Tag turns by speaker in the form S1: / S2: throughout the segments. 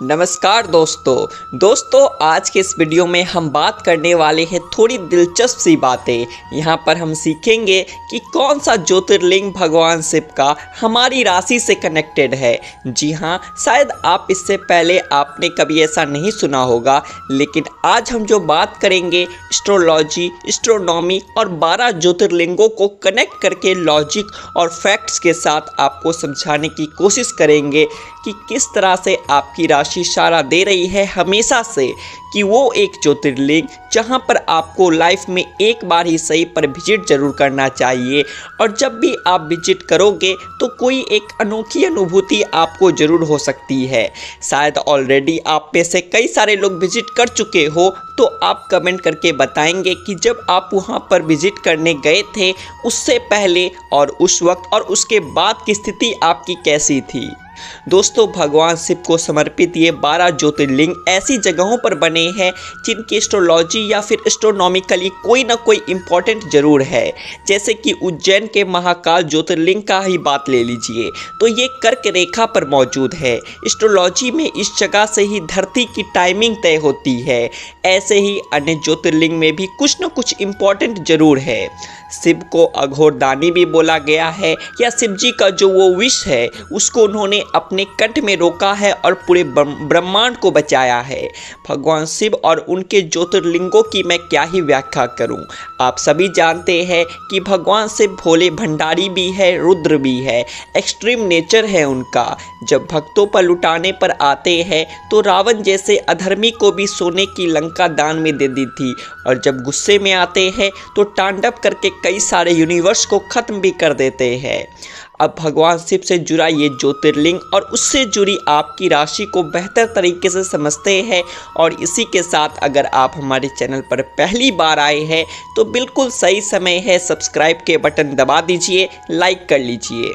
S1: नमस्कार दोस्तों आज के इस वीडियो में हम बात करने वाले हैं थोड़ी दिलचस्प सी बातें। यहाँ पर हम सीखेंगे कि कौन सा ज्योतिर्लिंग भगवान शिव का हमारी राशि से कनेक्टेड है। जी हाँ, शायद आप इससे पहले आपने कभी ऐसा नहीं सुना होगा, लेकिन आज हम जो बात करेंगे एस्ट्रोलॉजी, एस्ट्रोनॉमी और 12 ज्योतिर्लिंगों को कनेक्ट करके लॉजिक और फैक्ट्स के साथ आपको समझाने की कोशिश करेंगे कि किस तरह से आपकी राशि इशारा दे रही है हमेशा से कि वो एक ज्योतिर्लिंग जहां पर आपको लाइफ में एक बार ही सही पर विजिट जरूर करना चाहिए। और जब भी आप विजिट करोगे तो कोई एक अनोखी अनुभूति आपको जरूर हो सकती है। शायद ऑलरेडी आप में से कई सारे लोग विजिट कर चुके हो, तो आप कमेंट करके बताएंगे कि जब आप वहां पर विजिट करने गए थे उससे पहले और उस वक्त और उसके बाद की स्थिति आपकी कैसी थी। दोस्तों, भगवान शिव को समर्पित ये 12 ज्योतिर्लिंग ऐसी जगहों पर बने हैं जिनकी एस्ट्रोलॉजी या फिर एस्ट्रोनॉमिकली कोई ना कोई इम्पोर्टेंट जरूर है। जैसे कि उज्जैन के महाकाल ज्योतिर्लिंग का ही बात ले लीजिए, तो ये कर्क रेखा पर मौजूद है। एस्ट्रोलॉजी में इस जगह से ही धरती की टाइमिंग तय होती है। ऐसे ही अन्य ज्योतिर्लिंग में भी कुछ न कुछ इम्पोर्टेंट जरूर है। शिव को अघोरदानी भी बोला गया है, या शिव जी का जो वो विष है उसको उन्होंने अपने कंठ में रोका है और पूरे ब्रह्मांड को बचाया है। भगवान शिव और उनके ज्योतिर्लिंगों की मैं क्या ही व्याख्या करूं। आप सभी जानते हैं कि भगवान शिव भोले भंडारी भी है, रुद्र भी है। एक्सट्रीम नेचर है उनका। जब भक्तों पर लुटाने पर आते हैं तो रावण जैसे अधर्मी को भी सोने की लंका दान में दे दी थी, और जब गुस्से में आते हैं तो तांडव करके कई सारे यूनिवर्स को खत्म भी कर देते हैं। अब भगवान शिव से जुड़ा ये ज्योतिर्लिंग और उससे जुड़ी आपकी राशि को बेहतर तरीके से समझते हैं। और इसी के साथ अगर आप हमारे चैनल पर पहली बार आए हैं तो बिल्कुल सही समय है, सब्सक्राइब के बटन दबा दीजिए, लाइक कर लीजिए।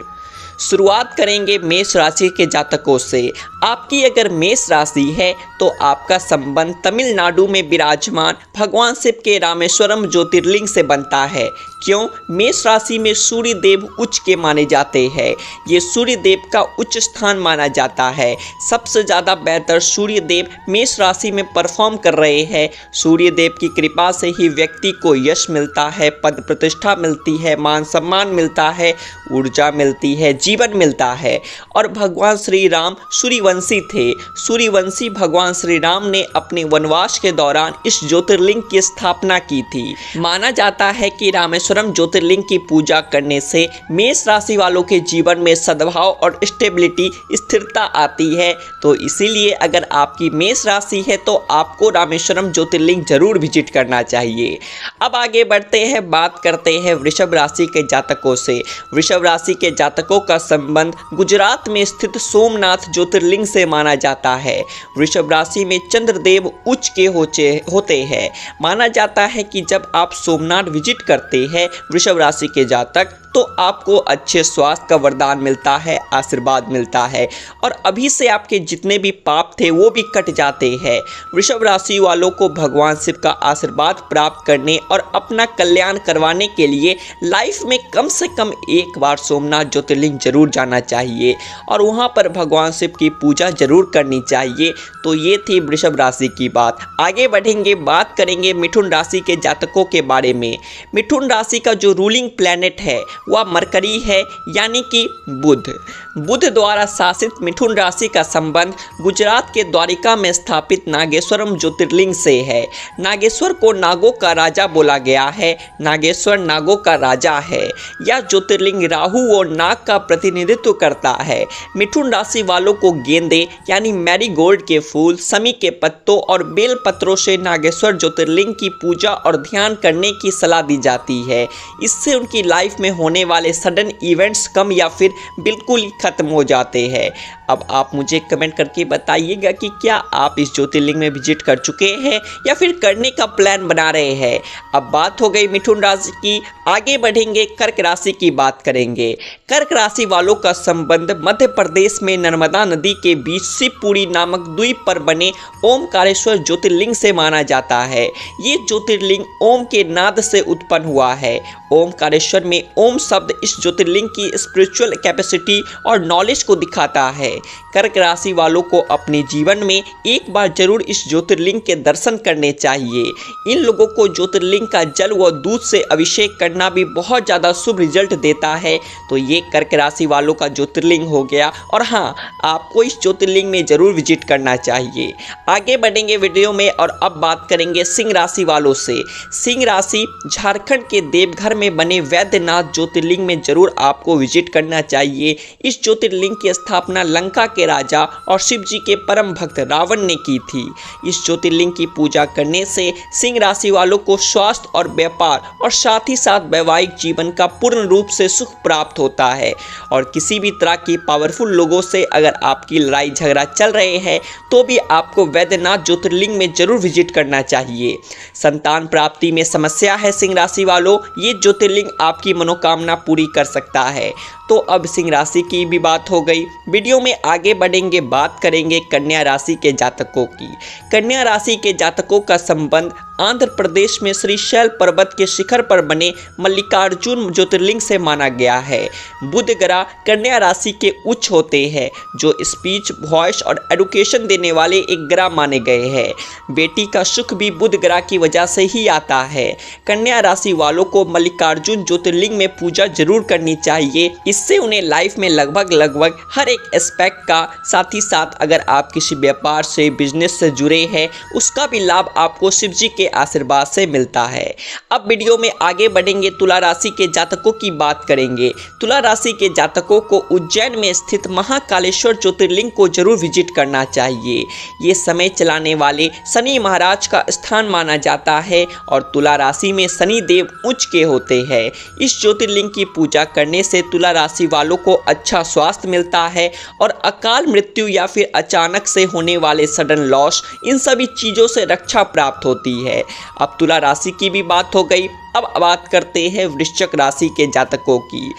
S1: शुरुआत करेंगे मेष राशि के जातकों से। आपकी अगर मेष राशि है तो आपका संबंध तमिलनाडु में विराजमान भगवान शिव के रामेश्वरम ज्योतिर्लिंग से बनता है। क्यों? मेष राशि में सूर्य देव उच्च के माने जाते हैं। ये सूर्य देव का उच्च स्थान माना जाता है। सबसे ज़्यादा बेहतर सूर्य देव मेष राशि में परफॉर्म कर रहे हैं। सूर्य देव की कृपा से ही व्यक्ति को यश मिलता है, पद प्रतिष्ठा मिलती है, मान सम्मान मिलता है, ऊर्जा मिलती है, जीवन मिलता है। और भगवान श्री राम सूर्यवंशी थे। सूर्यवंशी भगवान श्री राम ने अपने वनवास के दौरान इस ज्योतिर्लिंग की स्थापना की थी। माना जाता है कि रामेश्वरम ज्योतिर्लिंग की पूजा करने से मेष राशि वालों के जीवन में सद्भाव और स्टेबिलिटी, स्थिरता आती है। तो इसीलिए अगर आपकी मेष राशि है तो आपको रामेश्वरम ज्योतिर्लिंग जरूर विजिट करना चाहिए। अब आगे बढ़ते हैं, बात करते हैं वृषभ राशि के जातकों से। वृषभ राशि के जातकों का संबंध गुजरात में स्थित सोमनाथ ज्योतिर्लिंग से माना जाता है। वृषभ राशि में चंद्रदेव उच्च के होते हैं। माना जाता है कि जब आप सोमनाथ विजिट करते हैं वृषभ राशि के जातक, तो आपको अच्छे स्वास्थ्य का वरदान मिलता है, आशीर्वाद मिलता है, और अभी से आपके जितने भी पाप थे वो भी कट जाते हैं। वृषभ राशि वालों को भगवान शिव का आशीर्वाद प्राप्त करने और अपना कल्याण करवाने के लिए लाइफ में कम से कम एक बार सोमनाथ ज्योतिर्लिंग जरूर जाना चाहिए और वहाँ पर भगवान शिव की पूजा जरूर करनी चाहिए। तो ये थी वृषभ राशि की बात। आगे बढ़ेंगे, बात करेंगे मिथुन राशि के जातकों के बारे में। मिथुन राशि का जो रूलिंग प्लैनेट है वह मरकरी है, यानी कि बुध द्वारा शासित मिथुन राशि का संबंध गुजरात के द्वारिका में स्थापित नागेश्वरम ज्योतिर्लिंग से है। नागेश्वर को नागों का राजा बोला गया है। नागेश्वर नागों का राजा है। यह ज्योतिर्लिंग राहु और नाग का प्रतिनिधित्व करता है। मिथुन राशि वालों को गेंदे यानी मैरीगोल्ड के फूल, समी के पत्तों और बेल पत्रों से नागेश्वर ज्योतिर्लिंग की पूजा और ध्यान करने की सलाह दी जाती है। इससे उनकी लाइफ में होने वाले सडन इवेंट्स कम या फिर बिल्कुल ही खत्म हो जाते हैं। अब आप मुझे कमेंट करके बताइएगा कि क्या आप इस ज्योतिर्लिंग में विजिट कर चुके हैं या फिर करने का प्लान बना रहे हैं। अब बात हो गई मिथुन राशि की। आगे बढ़ेंगे, कर्क राशि की बात करेंगे। कर्क राशि वालों का संबंध मध्य प्रदेश में नर्मदा नदी के बीच शिवपुरी नामक द्वीप पर बने ओमकारेश्वर ज्योतिर्लिंग से माना जाता है। ये ज्योतिर्लिंग ओम के नाद से उत्पन्न हुआ है ओमकारेश्वर में ओम शब्द इस ज्योतिर्लिंग की स्पिरिचुअल कैपेसिटी और नॉलेज को दिखाता है। कर्क राशि वालों को अपने जीवन में एक बार जरूर इस ज्योतिर्लिंग के दर्शन करने चाहिए। इन लोगों को ज्योतिर्लिंग का जल व दूध से अभिषेक करना भी बहुत ज़्यादा शुभ रिजल्ट देता है। तो ये कर्क राशि वालों का ज्योतिर्लिंग हो गया, और हाँ, आपको इस ज्योतिर्लिंग में ज़रूर विजिट करना चाहिए। आगे बढ़ेंगे वीडियो में और अब बात करेंगे सिंह राशि वालों से। सिंह राशि झारखंड के देवघर में बने वैद्यनाथ ज्योतिर्लिंग में जरूर आपको विजिट करना चाहिए। इस ज्योतिर्लिंग की स्थापना लंका के राजा और शिव जी के परम भक्त रावण ने की थी। इस ज्योतिर्लिंग की पूजा करने से सिंह राशि वालों को स्वास्थ्य और व्यापार और साथ ही साथ वैवाहिक जीवन का पूर्ण रूप से सुख प्राप्त होता है। और किसी भी तरह की पावरफुल लोगों से अगर आपकी लड़ाई झगड़ा चल रहे हैं तो भी आपको वैद्यनाथ ज्योतिर्लिंग में जरूर विजिट करना चाहिए। संतान प्राप्ति में समस्या है सिंह राशि वालों, ये ज्योतिर्लिंग आपकी मनोकामना पूरी कर सकता है। तो अब सिंह राशि की भी बात हो गई। वीडियो में आगे बढ़ेंगे, बात करेंगे कन्या राशि के जातकों की। कन्या राशि के जातकों का संबंध आंध्र प्रदेश में श्री शैल पर्वत के शिखर पर बने मल्लिकार्जुन ज्योतिर्लिंग से माना गया है। बुध ग्रह कन्या राशि के उच्च होते हैं, जो स्पीच, वॉइस और एडुकेशन देने वाले एक ग्रह माने गए हैं। बेटी का सुख भी बुध ग्रह की वजह से ही आता है। कन्या राशि वालों को मल्लिकार्जुन ज्योतिर्लिंग में पूजा जरूर करनी चाहिए। इससे उन्हें लाइफ में लगभग हर एक एस्पेक्ट का, साथ ही साथ अगर आप किसी व्यापार से, बिजनेस से जुड़े हैं, उसका भी लाभ आपको शिव जी के आशीर्वाद से मिलता है। अब वीडियो में आगे बढ़ेंगे, तुला राशि के जातकों की बात करेंगे। तुला राशि के जातकों को उज्जैन में स्थित महाकालेश्वर ज्योतिर्लिंग को जरूर विजिट करना चाहिए। ये समय चलाने वाले शनि महाराज का स्थान माना जाता है और तुला राशि में शनि देव उच्च के होते हैं। इस ज्योतिर्लिंग की पूजा करने से तुला राशि वालों को अच्छा स्वास्थ्य मिलता है और अकाल मृत्यु या फिर अचानक से होने वाले सडन लॉस, इन सभी चीज़ों से रक्षा प्राप्त होती है। अब तुला राशि की भी बात हो गई, अब बात करते हैं वृश्चिक राशि के जातकों की।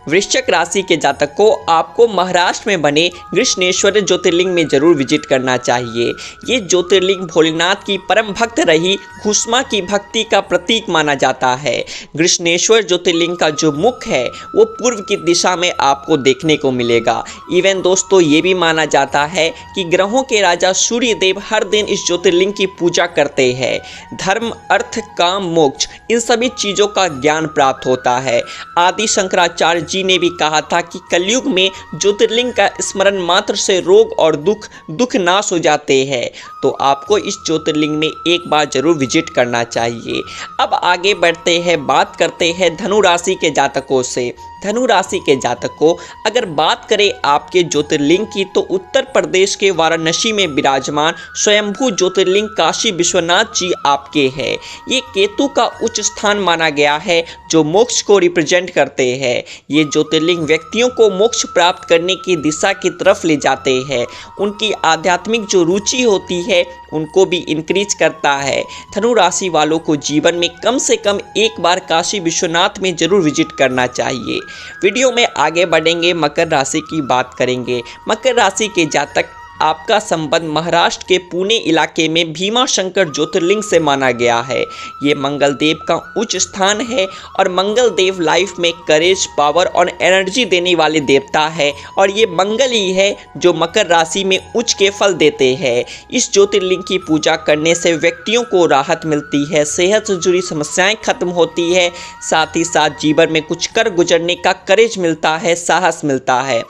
S1: वृश्चिक राशि के जातकों, आपको महाराष्ट्र में बने कृष्णेश्वर ज्योतिर्लिंग में जरूर विजिट करना चाहिए। ये ज्योतिर्लिंग भोलेनाथ की परम भक्त रही खुष्मा की भक्ति का प्रतीक माना जाता है। कृष्णेश्वर ज्योतिर्लिंग का जो मुख है वो पूर्व की दिशा में आपको देखने को मिलेगा। इवन दोस्तों, ये भी माना जाता है कि ग्रहों के राजा सूर्य देव हर दिन इस ज्योतिर्लिंग की पूजा करते हैं। धर्म, अर्थ, काम, मोक्ष, इन सभी चीज़ों का ज्ञान प्राप्त होता है। आदि शंकराचार्य जी ने भी कहा था कि कलयुग में ज्योतिर्लिंग का स्मरण मात्र से रोग और दुख नाश हो जाते हैं। तो आपको इस ज्योतिर्लिंग में एक बार जरूर विजिट करना चाहिए। अब आगे बढ़ते हैं, बात करते हैं धनु राशि के जातकों से। धनु राशि के जातकों, अगर बात करें आपके ज्योतिर्लिंग की, तो उत्तर प्रदेश के वाराणसी में विराजमान स्वयंभू ज्योतिर्लिंग काशी विश्वनाथ जी आपके हैं। ये केतु का उच्च स्थान माना गया है, जो मोक्ष को रिप्रेजेंट करते हैं। ये ज्योतिर्लिंग व्यक्तियों को मोक्ष प्राप्त करने की दिशा की तरफ ले जाते हैं। उनकी आध्यात्मिक जो रुचि होती है उनको भी इंक्रीज करता है। धनु राशि वालों को जीवन में कम से कम एक बार काशी विश्वनाथ में जरूर विजिट करना चाहिए। वीडियो में आगे बढ़ेंगे, मकर राशि की बात करेंगे। मकर राशि के जातक, आपका संबंध महाराष्ट्र के पुणे इलाके में भीमा शंकर ज्योतिर्लिंग से माना गया है। ये मंगल देव का उच्च स्थान है और मंगल देव लाइफ में करेज, पावर और एनर्जी देने वाले देवता है, और ये मंगल ही है जो मकर राशि में उच्च के फल देते हैं। इस ज्योतिर्लिंग की पूजा करने से व्यक्तियों को राहत मिलती है, सेहत से जुड़ी समस्याएं खत्म होती है, साथ ही साथ जीवन में कुछ कर गुजरने का करेज मिलता है, साहस मिलता है।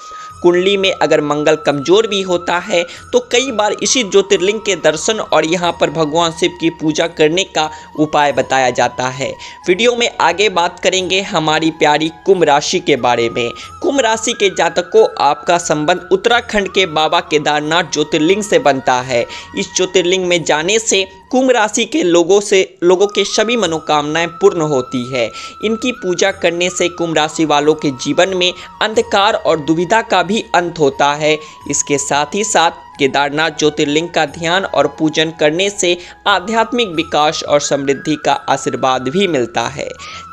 S1: कुंडली में अगर मंगल कमजोर भी होता है तो कई बार इसी ज्योतिर्लिंग के दर्शन और यहाँ पर भगवान शिव की पूजा करने का उपाय बताया जाता है। वीडियो में आगे बात करेंगे हमारी प्यारी कुंभ राशि के बारे में। कुंभ राशि के जातकों, आपका संबंध उत्तराखंड के बाबा केदारनाथ ज्योतिर्लिंग से बनता है। इस ज्योतिर्लिंग में जाने से कुंभ राशि के लोगों के सभी मनोकामनाएं पूर्ण होती है। इनकी पूजा करने से कुंभ राशि वालों के जीवन में अंधकार और दुविधा का भी अंत होता है। इसके साथ ही साथ केदारनाथ ज्योतिर्लिंग का ध्यान और पूजन करने से आध्यात्मिक विकास और समृद्धि का आशीर्वाद भी मिलता है।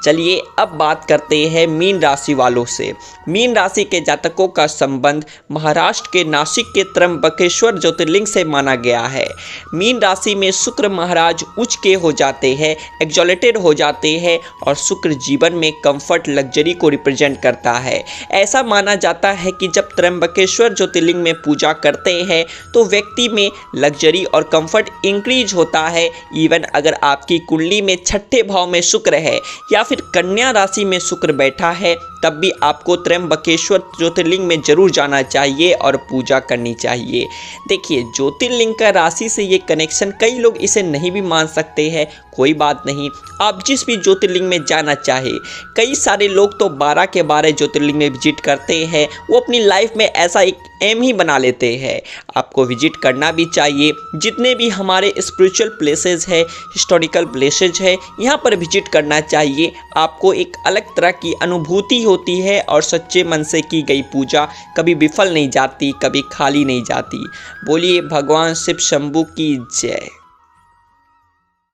S1: चलिए अब बात करते हैं मीन राशि वालों से। मीन राशि के जातकों का संबंध महाराष्ट्र के नासिक के त्र्यंबकेश्वर ज्योतिर्लिंग से माना गया है। मीन राशि में शुक्र महाराज उच्च के हो जाते हैं, एक्सॉल्टेड हो जाते हैं और शुक्र जीवन में कंफर्ट लग्जरी को रिप्रेजेंट करता है। ऐसा माना जाता है कि जब त्र्यंबकेश्वर ज्योतिर्लिंग में पूजा करते हैं तो व्यक्ति में लग्जरी और कंफर्ट इंक्रीज होता है। इवन अगर आपकी कुंडली में छठे भाव में शुक्र है या फिर कन्या राशि में शुक्र बैठा है तब भी आपको त्र्यंबकेश्वर ज्योतिर्लिंग में जरूर जाना चाहिए और पूजा करनी चाहिए। देखिए, ज्योतिर्लिंग का राशि से ये कनेक्शन, कई लोग इसे नहीं भी मान सकते हैं, कोई बात नहीं, आप जिस भी ज्योतिर्लिंग में जाना चाहे। कई सारे लोग तो 12 के 12 ज्योतिर्लिंग में विजिट करते हैं, वो अपनी लाइफ में ऐसा एक एम ही बना लेते हैं। आपको विजिट करना भी चाहिए। जितने भी हमारे स्पिरिचुअल प्लेसेस है, हिस्टोरिकल प्लेसेस है, यहाँ पर विजिट करना चाहिए। आपको एक अलग तरह की अनुभूति होती है और सच्चे मन से की गई पूजा कभी विफल नहीं जाती, कभी खाली नहीं जाती। बोलिए भगवान शिव शंभू की जय।